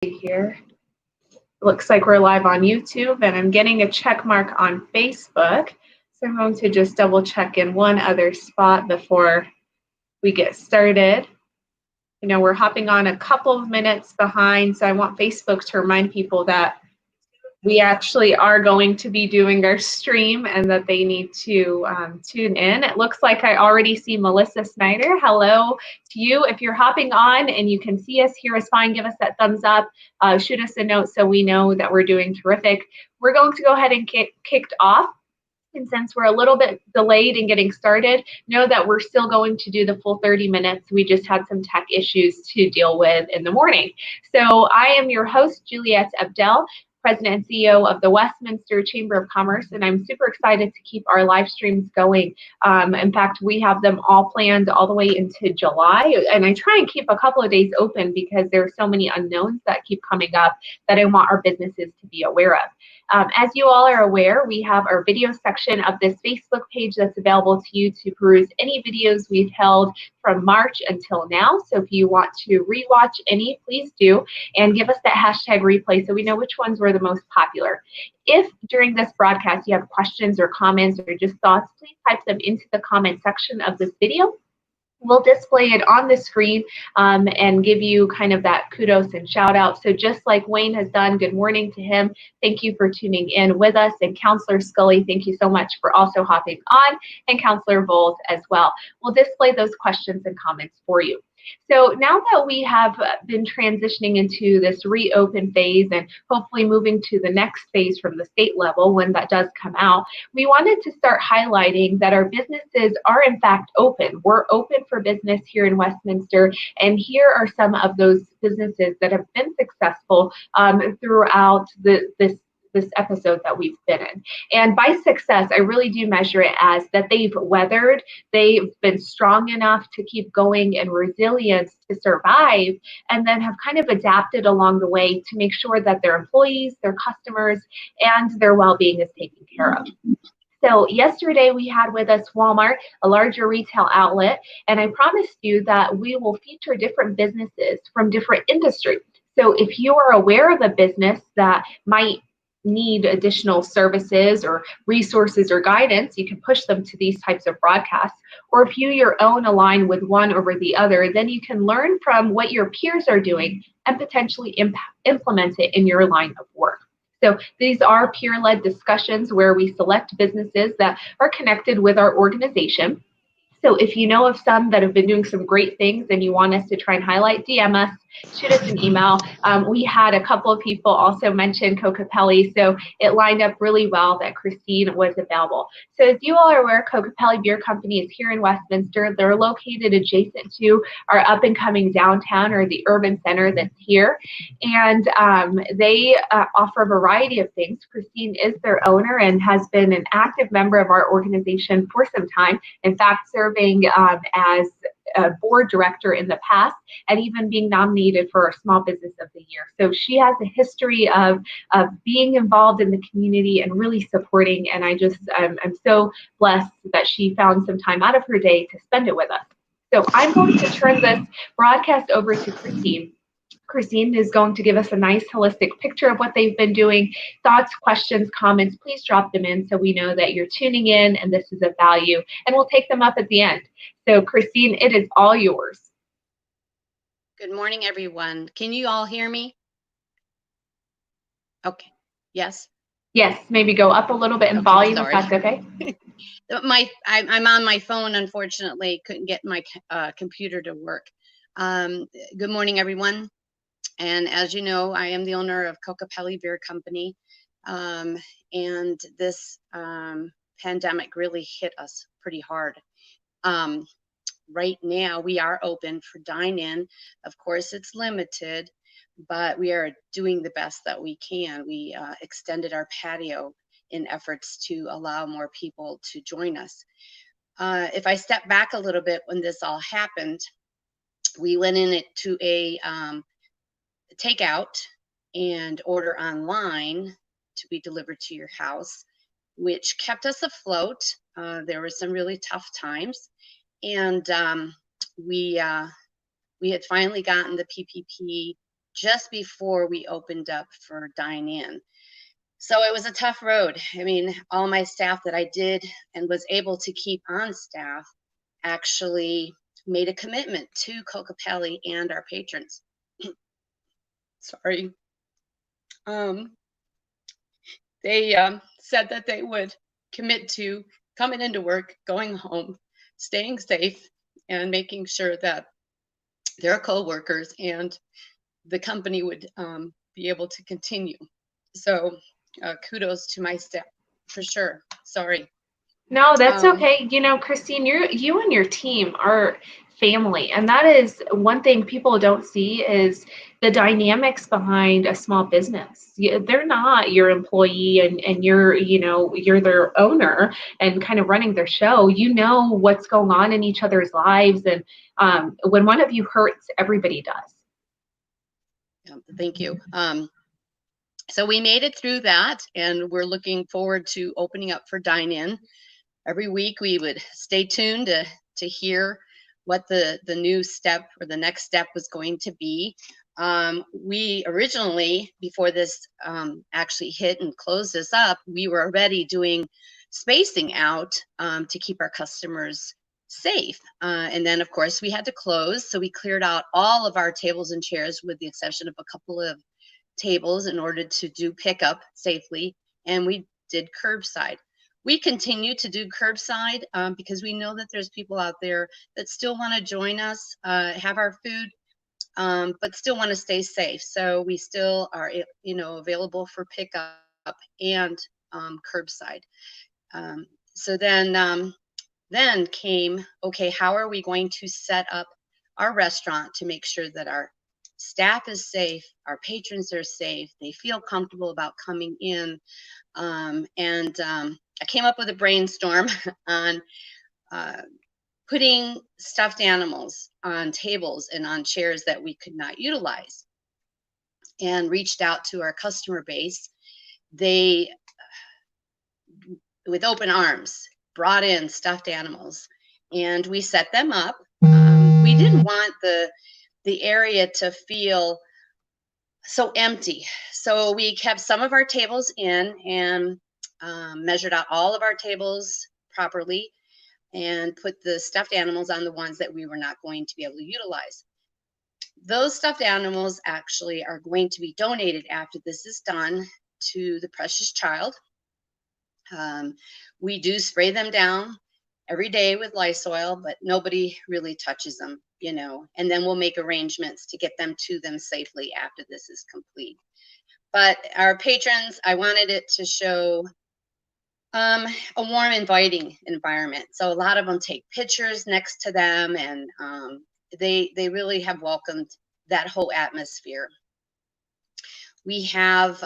Here. Looks like we're live on YouTube, and I'm getting a check mark on Facebook. So I'm going to just double check in one other spot before we get started. You know, we're hopping on a couple of minutes behind, so I want Facebook to remind people that we actually are going to be doing our stream and that they need to tune in. It looks like I already see Melissa Snyder. Hello to you. If you're hopping on and you can see us, hear us fine, give us that thumbs up, shoot us a note so we know that we're doing terrific. We're going to go ahead and get kicked off. And since we're a little bit delayed in getting started, know that we're still going to do the full 30 minutes. We just had some tech issues to deal with in the morning. So I am your host, Juliette Abdel, President and CEO of the Westminster Chamber of Commerce, and I'm super excited to keep our live streams going. In fact, we have them all planned all the way into July, and I try and keep a couple of days open because there are so many unknowns that keep coming up that I want our businesses to be aware of. As you all are aware, we have our video section of this Facebook page that's available to you to peruse any videos we've held from March until now. So if you want to rewatch any, please do, and give us that hashtag replay so we know which ones were the most popular. If during this broadcast you have questions or comments or just thoughts, please type them into the comment section of this video. We'll display it on the screen and give you kind of that kudos and shout out. So just like Wayne has done, good morning to him. Thank you for tuning in with us. And Counselor Scully, thank you so much for also hopping on, and Counselor Bowles as well. We'll display those questions and comments for you. So now that we have been transitioning into this reopen phase and hopefully moving to the next phase from the state level when that does come out, we wanted to start highlighting that our businesses are in fact open. We're open for business here in Westminster, and here are some of those businesses that have been successful throughout this episode that we've been in. And by success, I really do measure it as that they've weathered, they've been strong enough to keep going and resilience to survive, and then have kind of adapted along the way to make sure that their employees, their customers, and their well-being is taken care of. So yesterday we had with us Walmart, a larger retail outlet, and I promised you that we will feature different businesses from different industries. So if you are aware of a business that might need additional services or resources or guidance, you can push them to these types of broadcasts. Or if you your own align with one over the other, then you can learn from what your peers are doing and potentially implement it in your line of work. So these are peer-led discussions where we select businesses that are connected with our organization. So if you know of some that have been doing some great things and you want us to try and highlight, DM us, shoot us an email. We had a couple of people also mention Kokopelli, so it lined up really well that Christine was available. So as you all are aware, Kokopelli Beer Company is here in Westminster. They're located adjacent to our up-and-coming downtown, or the urban center that's here. And they offer a variety of things. Christine is their owner and has been an active member of our organization for some time. In fact, serving as a board director in the past, and even being nominated for Small Business of the Year. So she has a history of being involved in the community and really supporting, and I'm so blessed that she found some time out of her day to spend it with us. So I'm going to turn this broadcast over to Christine. Christine is going to give us a nice holistic picture of what they've been doing. Thoughts, questions, comments, please drop them in so we know that you're tuning in and this is of value, and we'll take them up at the end. So Christine, it is all yours. Good morning, everyone. Can you all hear me? Okay, yes? Yes, maybe go up a little bit in volume, sorry. if that's okay. I'm on my phone, unfortunately, couldn't get my computer to work. Good morning, everyone. And as you know, I am the owner of Kokopelli Beer Company. And this pandemic really hit us pretty hard. Right now, we are open for dine-in. Of course, it's limited, but we are doing the best that we can. We extended our patio in efforts to allow more people to join us. If I step back a little bit, when this all happened, we went into a takeout and order online to be delivered to your house, which kept us afloat. There were some really tough times, and we had finally gotten the PPP just before we opened up for dine-in. So it was a tough road. I mean, all my staff that I did and was able to keep on staff actually made a commitment to Kokopelli and our patrons. Sorry. They said that they would commit to coming into work, going home, staying safe, and making sure that their co-workers and the company would be able to continue. So kudos to my staff for sure. Sorry. No, that's okay. You know, Christine, you and your team are family, and that is one thing people don't see is the dynamics behind a small business. They're not your employee and you're, you know, you're their owner and kind of running their show. You know what's going on in each other's lives, and when one of you hurts, everybody does. Thank you. So we made it through that, and we're looking forward to opening up for dine-in. Every week we would stay tuned to hear what the new step or the next step was going to be. We originally, before this actually hit and closed us up, we were already doing spacing out to keep our customers safe. And then of course we had to close. So we cleared out all of our tables and chairs with the exception of a couple of tables in order to do pickup safely. And we did curbside. We continue to do curbside because we know that there's people out there that still want to join us, have our food, but still want to stay safe. So we still are, you know, available for pickup and curbside. So then came, okay, how are we going to set up our restaurant to make sure that our staff is safe, our patrons are safe, they feel comfortable about coming in. I came up with a brainstorm on putting stuffed animals on tables and on chairs that we could not utilize, and reached out to our customer base. They, with open arms, brought in stuffed animals and we set them up. We didn't want the area to feel so empty. So we kept some of our tables in and measured out all of our tables properly and put the stuffed animals on the ones that we were not going to be able to utilize. Those stuffed animals actually are going to be donated after this is done to the Precious Child. We do spray them down every day with Lysol, but nobody really touches them, you know, and then we'll make arrangements to get them to them safely after this is complete. But our patrons, I wanted it to show a warm, inviting environment. So a lot of them take pictures next to them, and they really have welcomed that whole atmosphere. We have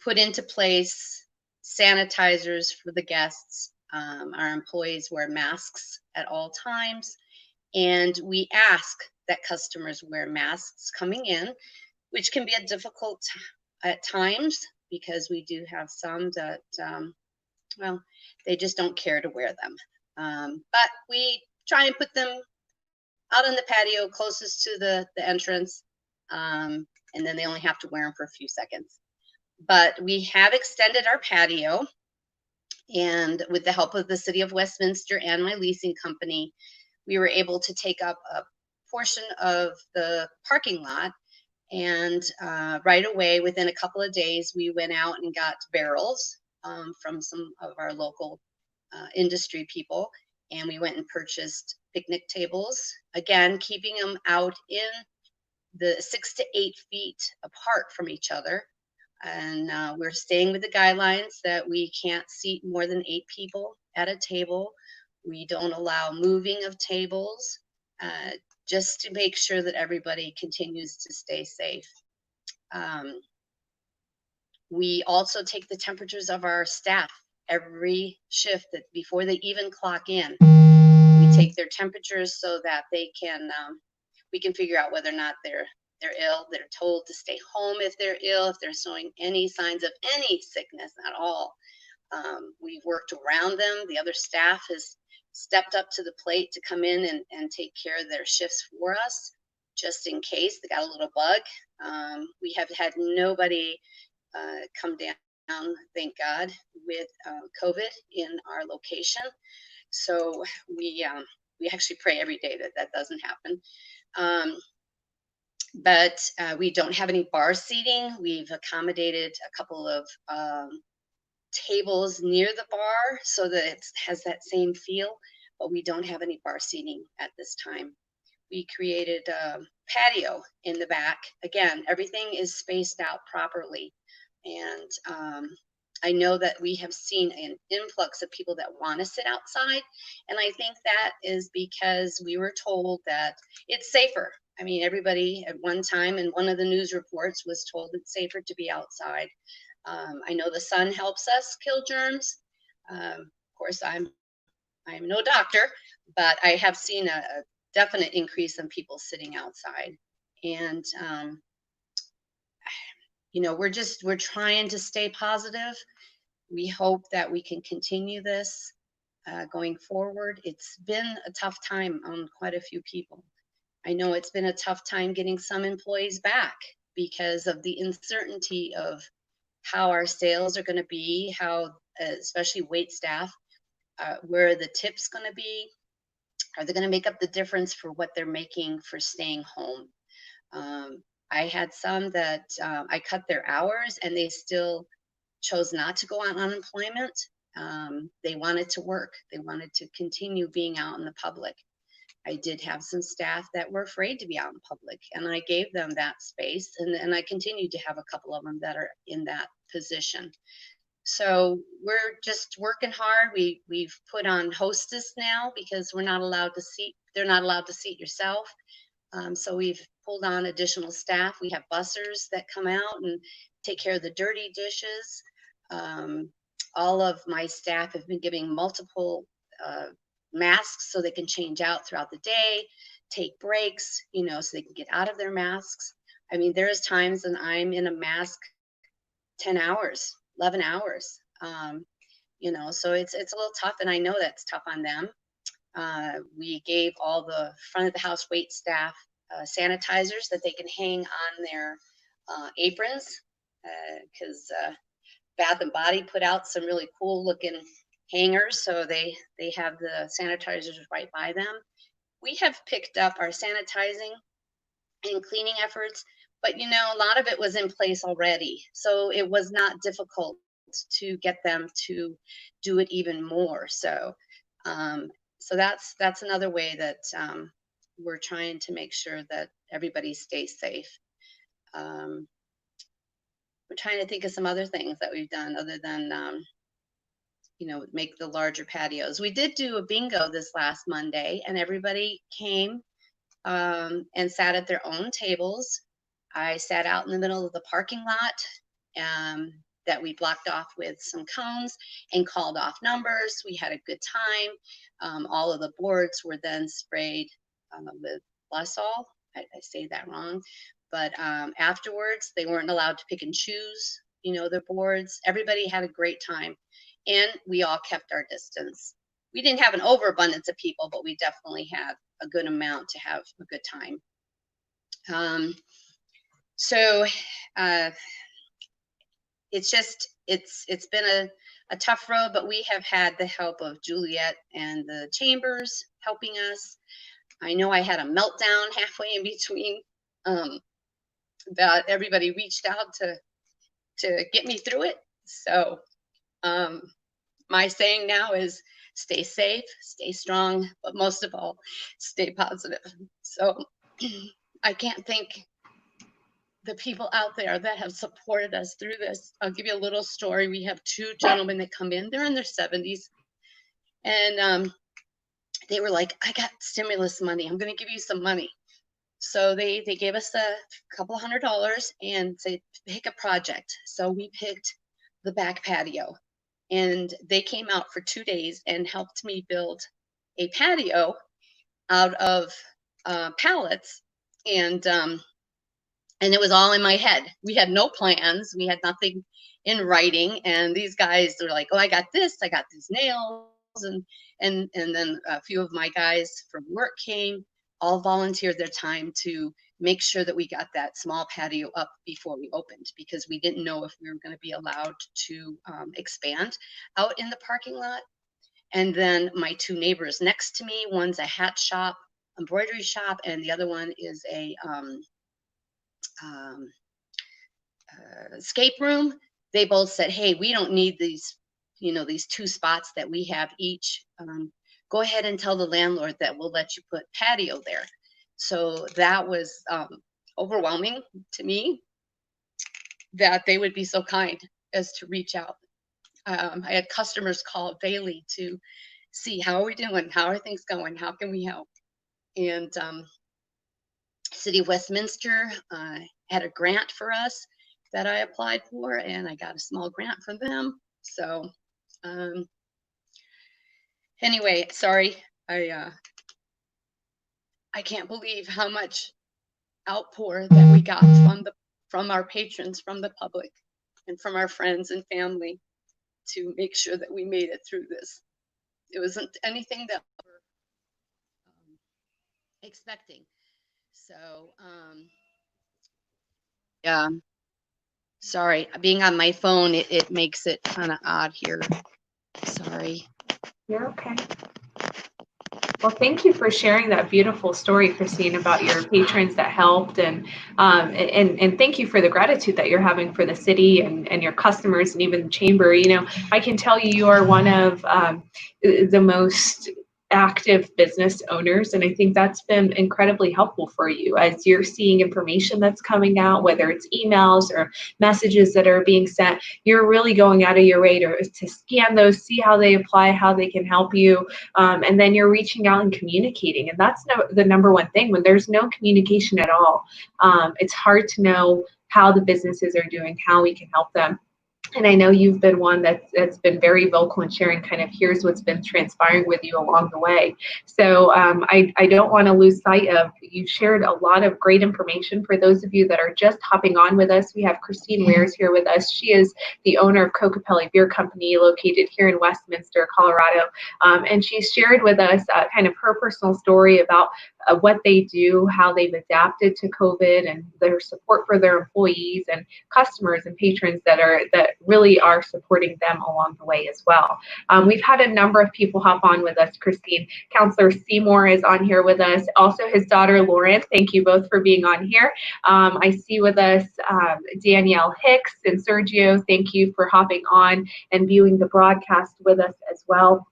put into place sanitizers for the guests. Our employees wear masks at all times, and we ask that customers wear masks coming in, which can be a difficult at times because we do have some that, well, they just don't care to wear them. But we try and put them out on the patio closest to the entrance, and then they only have to wear them for a few seconds. But we have extended our patio, and with the help of the City of Westminster and my leasing company, we were able to take up a portion of the parking lot. And right away, within a couple of days, we went out and got barrels from some of our local industry people. And we went and purchased picnic tables, again, keeping them out in the 6 to 8 feet apart from each other. And we're staying with the guidelines that we can't seat more than 8 people at a table. We don't allow moving of tables, just to make sure that everybody continues to stay safe. We also take the temperatures of our staff every shift that before they even clock in. We take their temperatures so that they can, we can figure out whether or not they're ill. They're told to stay home if they're ill, if they're showing any signs of any sickness at all. We've worked around them. The other staff has stepped up to the plate to come in and take care of their shifts for us. just in case they got a little bug. We have had nobody come down, thank God, with COVID in our location. So we actually pray every day that that doesn't happen. But we don't have any bar seating. We've accommodated a couple of tables near the bar so that it has that same feel, but we don't have any bar seating at this time. We created a patio in the back. Again, everything is spaced out properly. And I know that we have seen an influx of people that want to sit outside. And I think that is because we were told that it's safer. I mean, everybody at one time in one of the news reports was told it's safer to be outside. I know the sun helps us kill germs. Of course, I'm no doctor, but I have seen a definite increase in people sitting outside. And you know, we're trying to stay positive. We hope that we can continue this going forward. It's been a tough time on quite a few people. I know it's been a tough time getting some employees back because of the uncertainty of how our sales are going to be, how especially wait staff, where are the tips going to be? Are they going to make up the difference for what they're making for staying home? I had some that I cut their hours and they still chose not to go on unemployment. They wanted to work. They wanted to continue being out in the public. I did have some staff that were afraid to be out in public, and I gave them that space, and I continue to have a couple of them that are in that position. So we're just working hard. We've put on hostess now because we're not allowed to seat. They're not allowed to seat yourself. So we've pulled on additional staff. We have bussers that come out and take care of the dirty dishes. All of my staff have been giving multiple masks so they can change out throughout the day, take breaks, you know, so they can get out of their masks. I mean, there's times when I'm in a mask 10 hours, 11 hours, you know, so it's a little tough, and I know that's tough on them. We gave all the front of the house wait staff sanitizers that they can hang on their aprons, because Bath and Body put out some really cool looking hangers, so they have the sanitizers right by them. We have picked up our sanitizing and cleaning efforts, but you know, a lot of it was in place already, so it was not difficult to get them to do it even more. So so that's another way that we're trying to make sure that everybody stays safe. We're trying to think of some other things that we've done other than you know, make the larger patios. We did do a bingo this last Monday, and everybody came and sat at their own tables. I sat out in the middle of the parking lot that we blocked off with some cones and called off numbers. We had a good time. All of the boards were then sprayed with Lysol. I say that wrong, but afterwards they weren't allowed to pick and choose, you know, their boards. Everybody had a great time, and we all kept our distance. We didn't have an overabundance of people, but we definitely had a good amount to have a good time. So it's just it's been a tough road, but we have had the help of Juliet and the chambers helping us. I know I had a meltdown halfway in between, that everybody reached out to get me through it. So my saying now is stay safe, stay strong, but most of all, stay positive. So I can't thank the people out there that have supported us through this. I'll give you a little story. We have two gentlemen that come in. They're in their 70s, and they were like, I got stimulus money. I'm going to give you some money. So they gave us a couple $100 and said, pick a project. So we picked the back patio, and they came out for 2 days and helped me build a patio out of pallets, and it was all in my head. We had no plans. We had nothing in writing. And these guys were like, oh, I got these nails. And then a few of my guys from work came, all volunteered their time to make sure that we got that small patio up before we opened, because we didn't know if we were going to be allowed to expand out in the parking lot. And then my two neighbors next to me, one's a hat shop, embroidery shop, and the other one is a escape room. They both said, hey, we don't need these, these two spots that we have each. Go ahead and tell the landlord that we'll let you put patio there. So that was overwhelming to me that they would be so kind as to reach out. I had customers call daily to see, how are we doing? How are things going? How can we help? And City of Westminster had a grant for us that I applied for, and I got a small grant from them. So anyway, sorry, I can't believe how much outpour that we got from our patrons, from the public, and from our friends and family to make sure that we made it through this. It wasn't anything that we were expecting. So yeah, sorry, being on my phone, it makes it kind of odd here. Sorry. You're okay. Well, thank you for sharing that beautiful story, Christine, about your patrons that helped, and thank you for the gratitude that you're having for the city and your customers and even the chamber. I can tell you are one of the most active business owners, and I think that's been incredibly helpful for you as you're seeing information that's coming out, whether it's emails or messages that are being sent. You're really going out of your way to scan those, see how they apply, how they can help you, and then you're reaching out and communicating, and that's the number one thing. When there's no communication at all, it's hard to know how the businesses are doing, how we can help them. And I know you've been one that's been very vocal in sharing kind of here's what's been transpiring with you along the way. So I don't want to lose sight of, you shared a lot of great information. For those of you that are just hopping on with us, we have Christine Wares here with us. She is the owner of Kokopelli Beer Company located here in Westminster, Colorado. And she's shared with us kind of her personal story about what they do, how they've adapted to COVID, and their support for their employees and customers and patrons that really are supporting them along the way as well. We've had a number of people hop on with us, Christine. Counselor Seymour is on here with us. Also his daughter, Lauren. Thank you both for being on here. I see with us Danielle Hicks and Sergio. Thank you for hopping on and viewing the broadcast with us as well.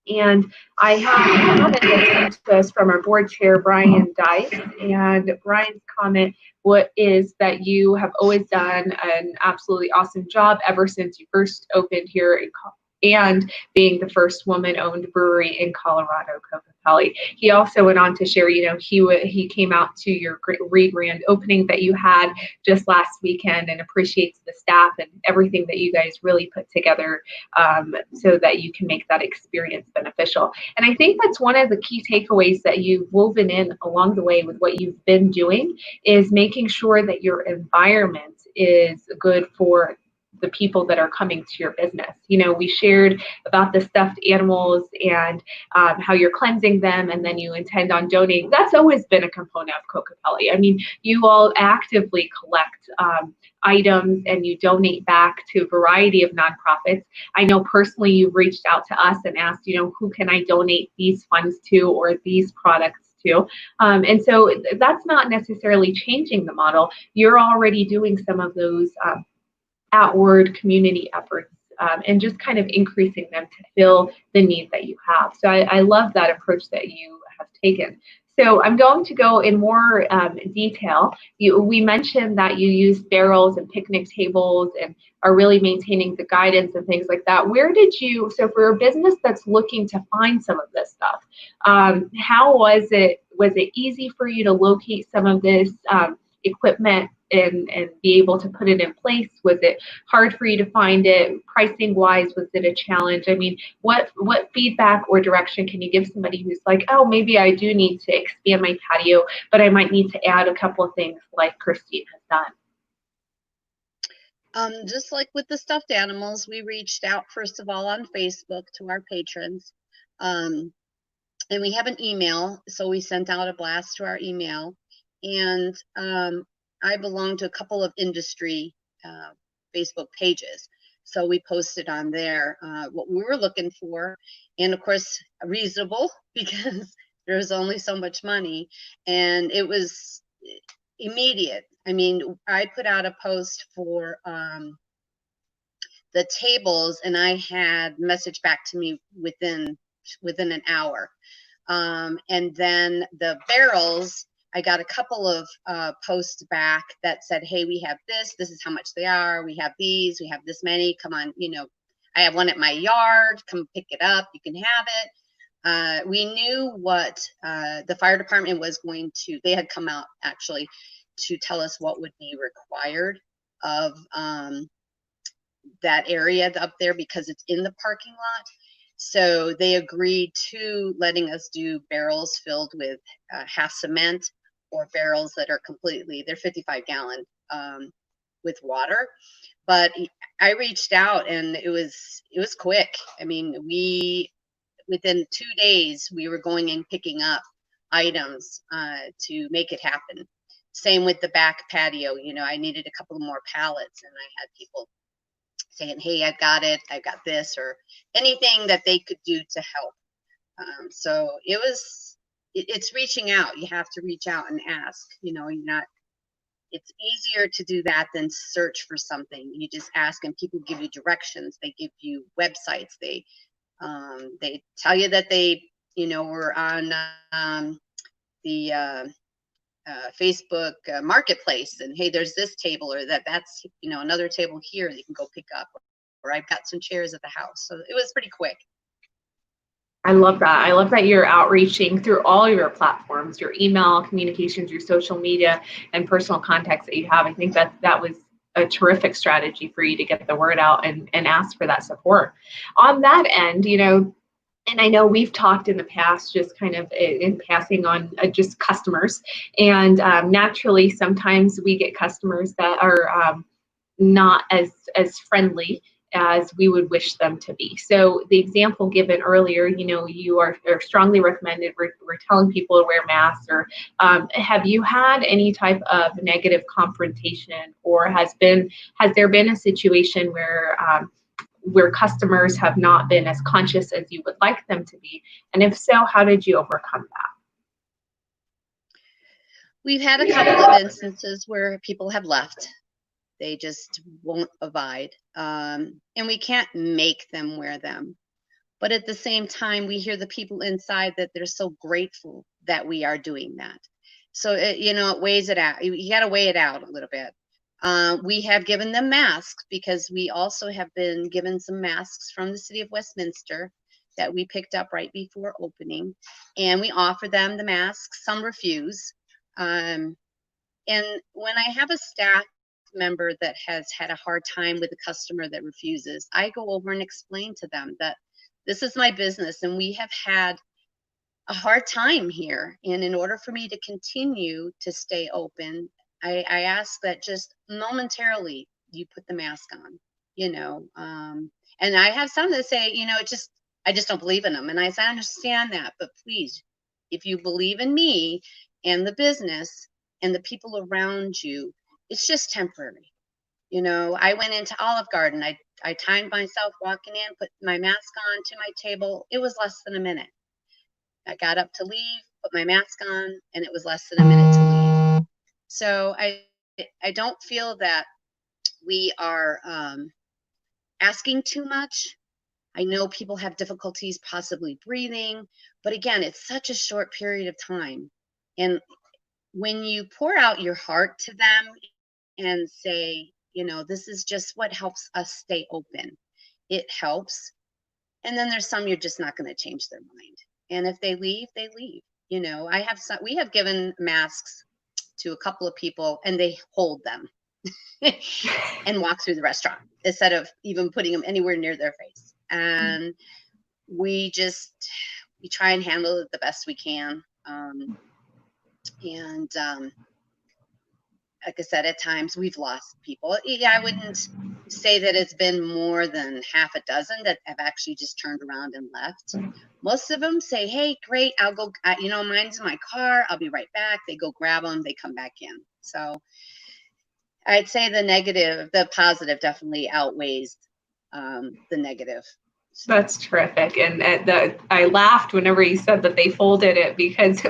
And I have a comment that came to us from our board chair, Brian Dice. And Brian's comment is that you have always done an absolutely awesome job ever since you first opened here and being the first woman-owned brewery in Colorado, Kokopelli. He also went on to share, he came out to your re-grand opening that you had just last weekend and appreciates the staff and everything that you guys really put together so that you can make that experience beneficial. And I think that's one of the key takeaways that you've woven in along the way with what you've been doing, is making sure that your environment is good for the people that are coming to your business. We shared about the stuffed animals and how you're cleansing them, and then you intend on donating. That's always been a component of Kokopelli. I mean, you all actively collect items and you donate back to a variety of nonprofits. I know personally you've reached out to us and asked, who can I donate these funds to or these products to? And so that's not necessarily changing the model. You're already doing some of those outward community efforts and just kind of increasing them to fill the need that you have. So I love that approach that you have taken. So I'm going to go in more detail. We mentioned that you use barrels and picnic tables and are really maintaining the guidance and things like that. So for a business that's looking to find some of this stuff, how was it? Was it easy for you to locate some of this equipment and be able to put it in place? Was it hard for you to find it? Pricing wise, was it a challenge? I mean, what feedback or direction can you give somebody who's like, oh, maybe I do need to expand my patio, but I might need to add a couple of things like Christine has done? Just like with the stuffed animals, we reached out first of all on Facebook to our patrons. And we have an email, so we sent out a blast to our email. and I belong to a couple of industry Facebook pages. So we posted on there what we were looking for, and of course, reasonable because there was only so much money, and it was immediate. I mean, I put out a post for the tables, and I had message back to me within an hour. And then the barrels, I got a couple of posts back that said, hey, we have this is how much they are, we have these, we have this many, come on, you know, I have one at my yard, come pick it up, you can have it. We knew what the fire department was going to, they had come out actually to tell us what would be required of that area up there because it's in the parking lot. So they agreed to letting us do barrels filled with half cement, or barrels that are completely, they're 55 gallon with water. But I reached out, and it was quick. I mean, within 2 days, we were going and picking up items to make it happen. Same with the back patio. You know, I needed a couple more pallets, and I had people saying, hey, I've got it, I've got this, or anything that they could do to help. So it's reaching out. You have to reach out and ask, you know, it's easier to do that than search for something. You just ask, and people give you directions. They give you websites. They tell you that they, you know, were on the Facebook marketplace, and hey, there's this table, or that's, you know, another table here that you can go pick up, or I've got some chairs at the house. So it was pretty quick. I love that. I love that you're outreaching through all your platforms, your email communications, your social media, and personal contacts that you have. I think that was a terrific strategy for you to get the word out and ask for that support. On that end, you know, and I know we've talked in the past, just kind of in passing on just customers. And naturally, sometimes we get customers that are not as friendly as we would wish them to be. So the example given earlier, you know, you are strongly recommended. We're telling people to wear masks. Or have you had any type of negative confrontation, or has there been a situation where customers have not been as conscious as you would like them to be? And if so, how did you overcome that? We've had a couple of instances where people have left. They just won't abide. And we can't make them wear them. But at the same time, we hear the people inside that they're so grateful that we are doing that. So, you know, it weighs it out. You got to weigh it out a little bit. We have given them masks, because we also have been given some masks from the city of Westminster that we picked up right before opening. And we offer them the masks. Some refuse. And when I have a staff member that has had a hard time with a customer that refuses, I go over and explain to them that this is my business, and we have had a hard time here. And in order for me to continue to stay open, I ask that just momentarily you put the mask on, you know. And I have some that say, you know, I just don't believe in them. And I say, I understand that, but please, if you believe in me and the business and the people around you, it's just temporary. You know, I went into Olive Garden. I timed myself walking in, put my mask on to my table. It was less than a minute. I got up to leave, put my mask on, and it was less than a minute to leave. So I don't feel that we are asking too much. I know people have difficulties possibly breathing, but again, it's such a short period of time. And when you pour out your heart to them and say, you know, this is just what helps us stay open, it helps. And then there's some you're just not going to change their mind. And if they leave, they leave. You know, we have given masks to a couple of people, and they hold them and walk through the restaurant instead of even putting them anywhere near their face. And we try and handle it the best we can. Like I said, at times we've lost people. Yeah, I wouldn't say that it's been more than half a dozen that have actually just turned around and left. Most of them say, hey, great, I'll go, mine's in my car, I'll be right back. They go grab them, they come back in. So I'd say the positive definitely outweighs the negative. That's terrific. And I laughed whenever you said that they folded it, because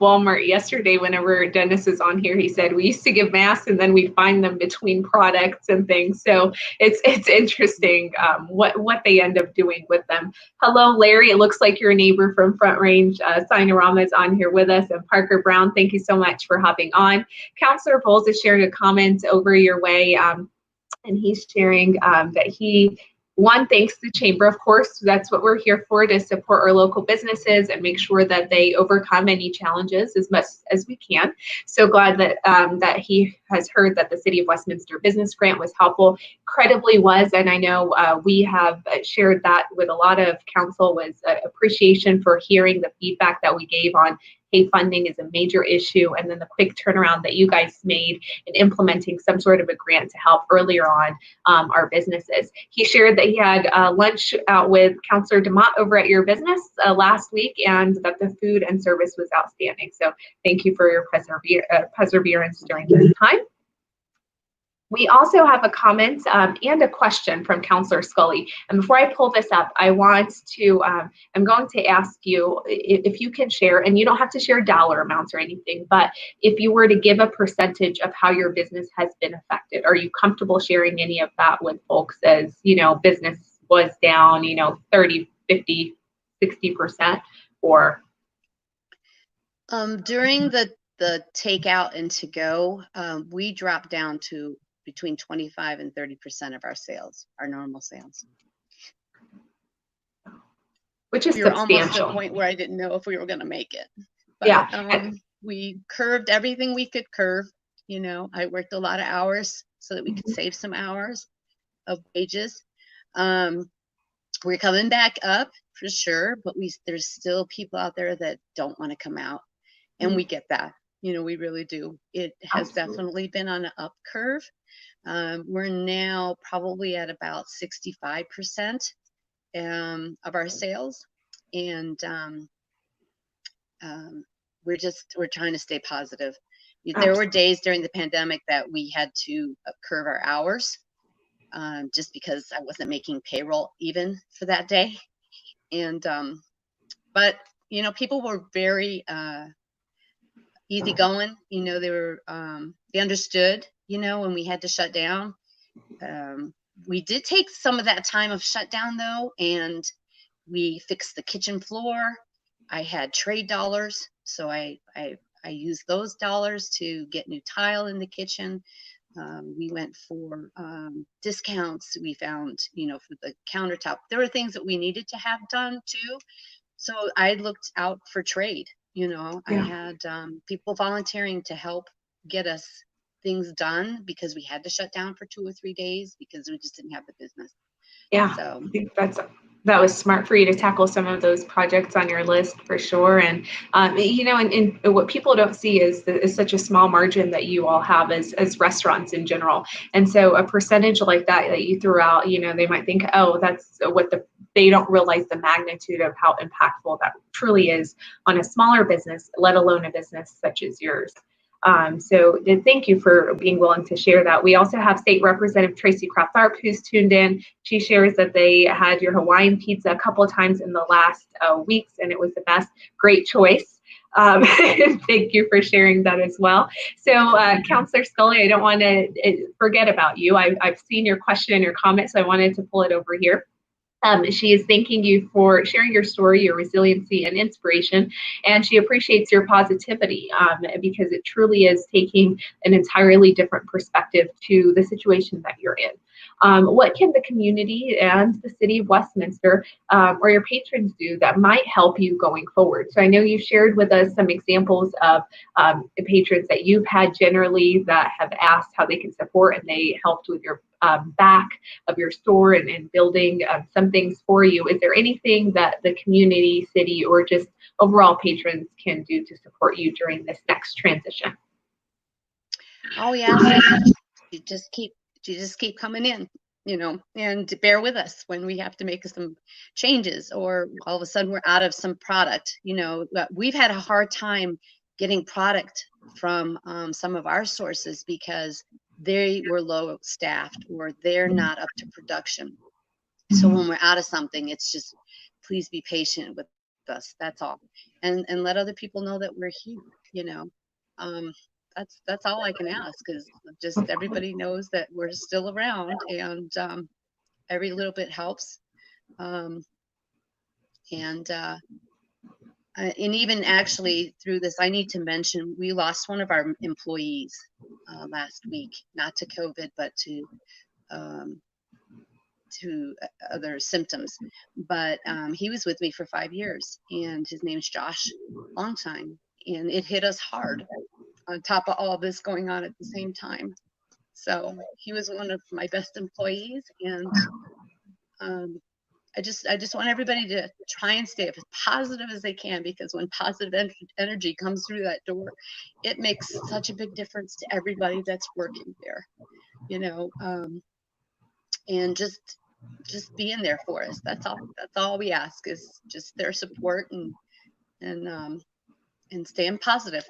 Walmart yesterday, whenever Dennis is on here, he said we used to give masks and then we'd find them between products and things. So it's interesting what they end up doing with them. Hello, Larry. It looks like your neighbor from Front Range. Signarama is on here with us. And Parker Brown, thank you so much for hopping on. Counselor Bowles is sharing a comment over your way. And he's sharing that he thanks the chamber. Of course, that's what we're here for, to support our local businesses and make sure that they overcome any challenges as much as we can. So glad that that he has heard that the City of Westminster Business Grant was helpful. Credibly was, and I know we have shared that with a lot of council, was appreciation for hearing the feedback that we gave on, hey, funding is a major issue, and then the quick turnaround that you guys made in implementing some sort of a grant to help earlier on our businesses. He shared that he had lunch out with Councillor DeMott over at your business last week, and that the food and service was outstanding. So thank you for your perseverance during this time. We also have a comment and a question from Councillor Scully. And before I pull this up, I'm going to ask you if you can share, and you don't have to share dollar amounts or anything, but if you were to give a percentage of how your business has been affected, are you comfortable sharing any of that with folks, as, business was down, 30, 50, 60%, or? During the takeout and to go, we dropped down to between 25 and 30% of our sales, our normal sales. Which is we were substantial. Almost to a point where I didn't know if we were going to make it. But, yeah. We curved everything we could curve. I worked a lot of hours so that we could save some hours of wages. We're coming back up for sure, but there's still people out there that don't want to come out. And we get that. We really do. It has definitely been on an up curve. We're now probably at about 65% of our sales, and we're trying to stay positive. There were days during the pandemic that we had to curve our hours, just because I wasn't making payroll even for that day. And but people were very easygoing. They understood, when we had to shut down. We did take some of that time of shutdown though, and we fixed the kitchen floor. I had trade dollars, so I used those dollars to get new tile in the kitchen. We went for discounts. We found, for the countertop, there were things that we needed to have done too. So I looked out for trade. I had people volunteering to help get us things done, because we had to shut down for 2 or 3 days because we just didn't have the business. Yeah, so I think that was smart for you to tackle some of those projects on your list for sure. And and what people don't see is such a small margin that you all have as restaurants in general. And so a percentage like that you threw out, they might think, oh, that's they don't realize the magnitude of how impactful that truly is on a smaller business, let alone a business such as yours. So thank you for being willing to share that. We also have State Representative Tracy Kraft-Tharp, who's tuned in. She shares that they had your Hawaiian pizza a couple of times in the last weeks, and it was the best. Great choice. Thank you for sharing that as well. So Councillor Scully, I don't want to forget about you. I've seen your question and your comment, so I wanted to pull it over here. She is thanking you for sharing your story, your resiliency, and inspiration, and she appreciates your positivity because it truly is taking an entirely different perspective to the situation that you're in. What can the community and the City of Westminster or your patrons do that might help you going forward? So I know you shared with us some examples of the patrons that you've had generally that have asked how they can support, and they helped with your back of your store and building some things for you. Is there anything that the community, city, or just overall patrons can do to support you during this next transition? Oh yeah, you just keep coming in. you know, and bear with us when we have to make some changes, or all of a sudden we're out of some product. You know, we've had a hard time getting product from some of our sources because they were low staffed or they're not up to production. So when we're out of something, it's just, please be patient with us. That's all. And let other people know that we're here, you know. Um, that's all I can ask, is just everybody knows that we're still around, and every little bit helps. Um, and even actually through this, I need to mention, we lost one of our employees last week, not to COVID, but um, to other symptoms. But he was with me for 5 years, and his name's Josh, long time. And it hit us hard on top of all this going on at the same time. So he was one of my best employees, and I just want everybody to try and stay as positive as they can, because when positive energy comes through that door, it makes such a big difference to everybody that's working there, you know. And just being there for us. That's all we ask, is just their support, and staying positive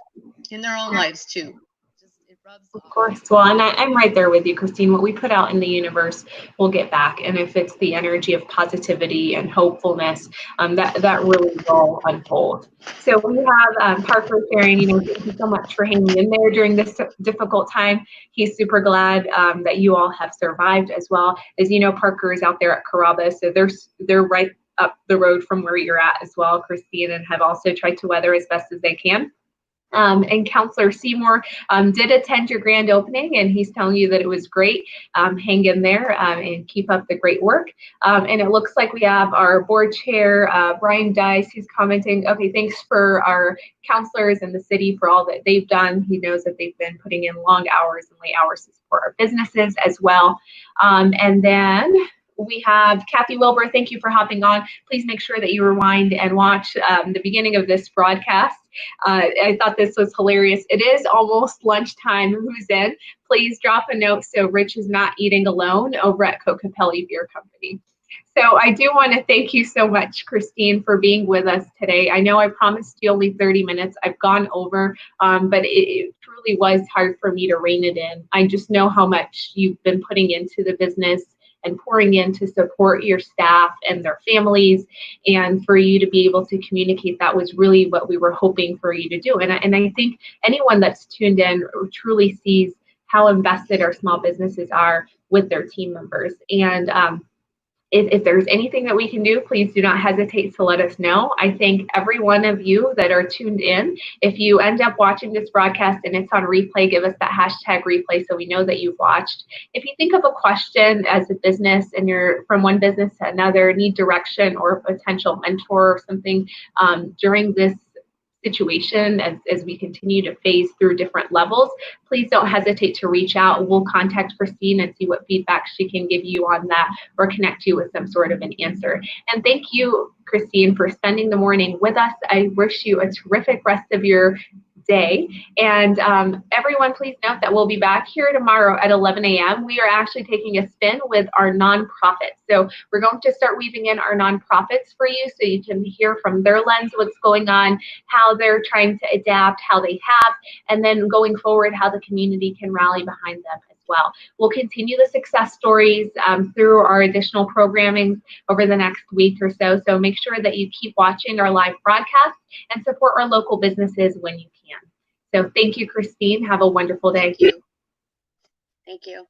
in their own lives too. Just, it rubs Of off. course. Well, and I'm right there with you, Christine. What we put out in the universe, we'll get back. And if it's the energy of positivity and hopefulness, that really will unfold. So we have Parker sharing, thank you so much for hanging in there during this difficult time. He's super glad that you all have survived as well. As you know, Parker is out there at Carrabba, so they're right up the road from where you're at as well, Christine, and have also tried to weather as best as they can. And Counselor Seymour did attend your grand opening, and he's telling you that it was great. Hang in there and keep up the great work. And it looks like we have our board chair, Brian Dice, who's commenting, okay, thanks for our counselors in the city for all that they've done. He knows that they've been putting in long hours and late hours to support our businesses as well. And then we have Kathy Wilbur. Thank you for hopping on. Please make sure that you rewind and watch the beginning of this broadcast. I thought this was hilarious. It is almost lunchtime. Who's in? Please drop a note so Rich is not eating alone over at Kokopelli Beer Company. So I do want to thank you so much, Christine, for being with us today. I know I promised you only 30 minutes. I've gone over, but it truly was hard for me to rein it in. I just know how much you've been putting into the business and pouring in to support your staff and their families, and for you to be able to communicate that was really what we were hoping for you to do. And I think anyone that's tuned in truly sees how invested our small businesses are with their team members. And if there's anything that we can do, please do not hesitate to let us know. I thank every one of you that are tuned in. If you end up watching this broadcast and it's on replay, give us that hashtag replay so we know that you've watched. If you think of a question as a business and you're from one business to another, need direction or a potential mentor or something during this situation as we continue to phase through different levels, please don't hesitate to reach out. We'll contact Christine and see what feedback she can give you on that or connect you with some sort of an answer. And thank you, Christine, for spending the morning with us. I wish you a terrific rest of your day. And everyone, please note that we'll be back here tomorrow at 11 a.m. We are actually taking a spin with our nonprofits. So we're going to start weaving in our nonprofits for you so you can hear from their lens what's going on, how they're trying to adapt, how they have, and then going forward, how the community can rally behind them as well. We'll continue the success stories through our additional programming over the next week or so. So make sure that you keep watching our live broadcast and support our local businesses when you can. So thank you, Christine. Have a wonderful day. Thank you.